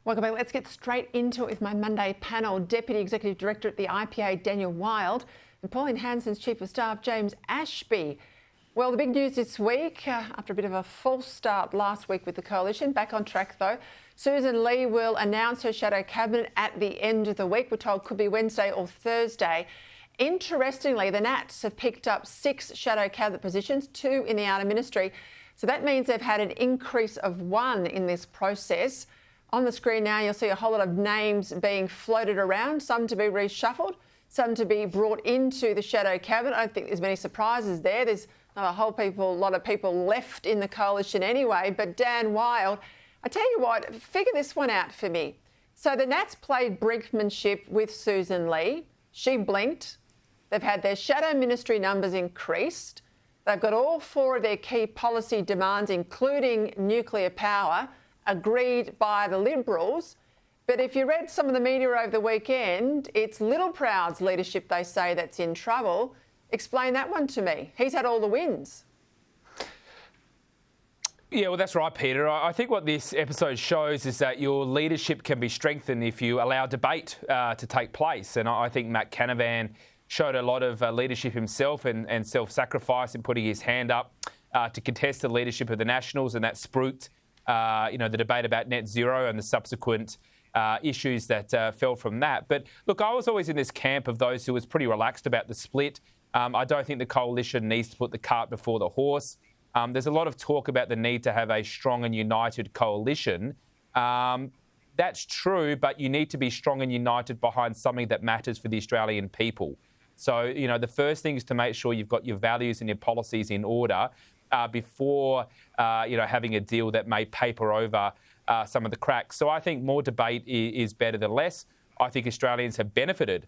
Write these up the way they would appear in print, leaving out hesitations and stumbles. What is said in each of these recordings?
Welcome back. Let's get straight into it with my Monday panel. Deputy Executive Director at the IPA, Daniel Wild, and Pauline Hanson's Chief of Staff, James Ashby. Well, the big news this week, after a bit of a false start last week with the coalition, back on track though, Sussan Ley will announce her shadow cabinet at the end of the week. We're told could be Wednesday or Thursday. Interestingly, the Nats have picked up 6 shadow cabinet positions, 2 in the outer ministry. So that means they've had an increase of 1 in this process. On the screen now, you'll see a whole lot of names being floated around, some to be reshuffled, some to be brought into the shadow cabinet. I don't think there's many surprises there. There's not a lot of people left in the coalition anyway. But Dan Wild, I tell you what, figure this one out for me. So the Nats played brinkmanship with Sussan Ley. She blinked. They've had their shadow ministry numbers increased. They've got all 4 of their key policy demands, including nuclear power, agreed by the Liberals. But if you read some of the media over the weekend, it's Littleproud's leadership, they say, that's in trouble. Explain that one to me. He's had all the wins. Yeah, well, that's right, Peter. I think what this episode shows is that your leadership can be strengthened if you allow debate to take place. And I think Matt Canavan showed a lot of leadership himself and self-sacrifice in putting his hand up to contest the leadership of the Nationals, and that spruiked the debate about net zero and the subsequent issues that fell from that. But look, I was always in this camp of those who was pretty relaxed about the split. I don't think the coalition needs to put the cart before the horse. There's a lot of talk about the need to have a strong and united coalition. That's true, but you need to be strong and united behind something that matters for the Australian people. So, the first thing is to make sure you've got your values and your policies in order before, having a deal that may paper over some of the cracks. So I think more debate is better than less. I think Australians have benefited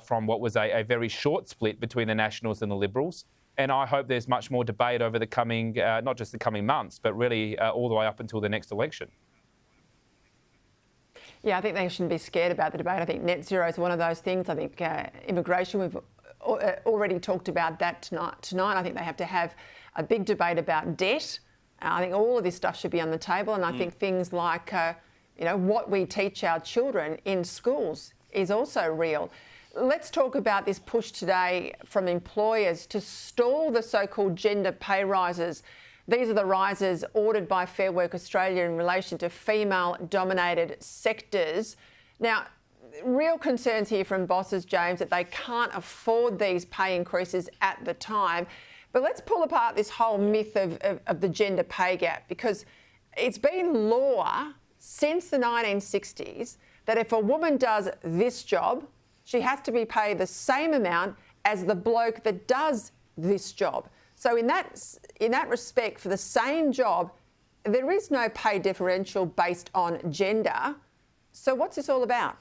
from what was a very short split between the Nationals and the Liberals. And I hope there's much more debate over the coming, not just the coming months, but really all the way up until the next election. Yeah, I think they shouldn't be scared about the debate. I think net zero is one of those things. I think immigration, we've already talked about that tonight. I think they have to have a big debate about debt. I think all of this stuff should be on the table. And I think things like, what we teach our children in schools is also real. Let's talk about this push today from employers to stall the so-called gender pay rises. These are the rises ordered by Fair Work Australia in relation to female-dominated sectors. Now, real concerns here from bosses, James, that they can't afford these pay increases at the time. But let's pull apart this whole myth of the gender pay gap, because it's been law since the 1960s that if a woman does this job, she has to be paid the same amount as the bloke that does this job. So in that respect, for the same job, there is no pay differential based on gender. So what's this all about?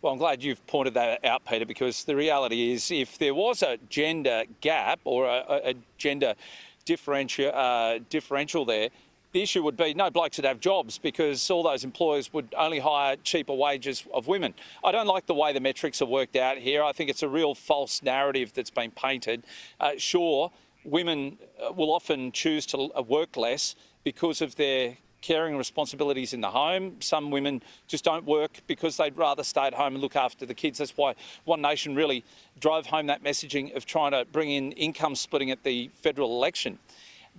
Well, I'm glad you've pointed that out, Peter, because the reality is if there was a gender gap or a gender differential there, the issue would be no blokes would have jobs because all those employers would only hire cheaper wages of women. I don't like the way the metrics are worked out here. I think it's a real false narrative that's been painted. Sure, women will often choose to work less because of their caring responsibilities in the home. Some women just don't work because they'd rather stay at home and look after the kids. That's why One Nation really drove home that messaging of trying to bring in income splitting at the federal election.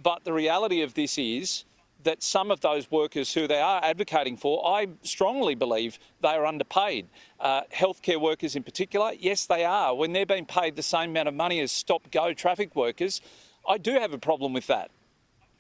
But the reality of this is that some of those workers who they are advocating for, I strongly believe they are underpaid. Healthcare workers in particular, yes, they are. When they're being paid the same amount of money as stop-go traffic workers, I do have a problem with that.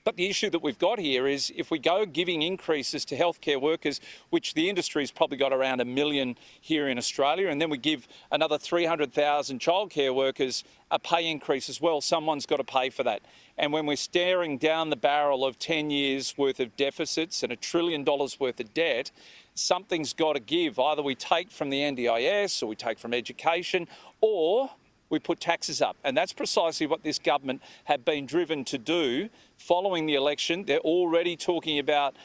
But the issue that we've got here is if we go giving increases to healthcare workers, which the industry's probably got around 1 million here in Australia, and then we give another 300,000 childcare workers a pay increase as well, someone's got to pay for that. And when we're staring down the barrel of 10 years worth of deficits and $1 trillion worth of debt, something's got to give. Either we take from the NDIS or we take from education, or we put taxes up. And that's precisely what this government have been driven to do following the election. They're already talking about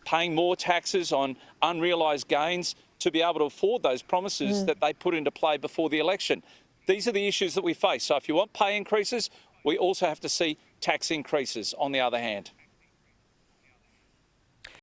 paying more taxes on unrealised gains to be able to afford those promises that they put into play before the election. These are the issues that we face. So if you want pay increases, we also have to see tax increases on the other hand.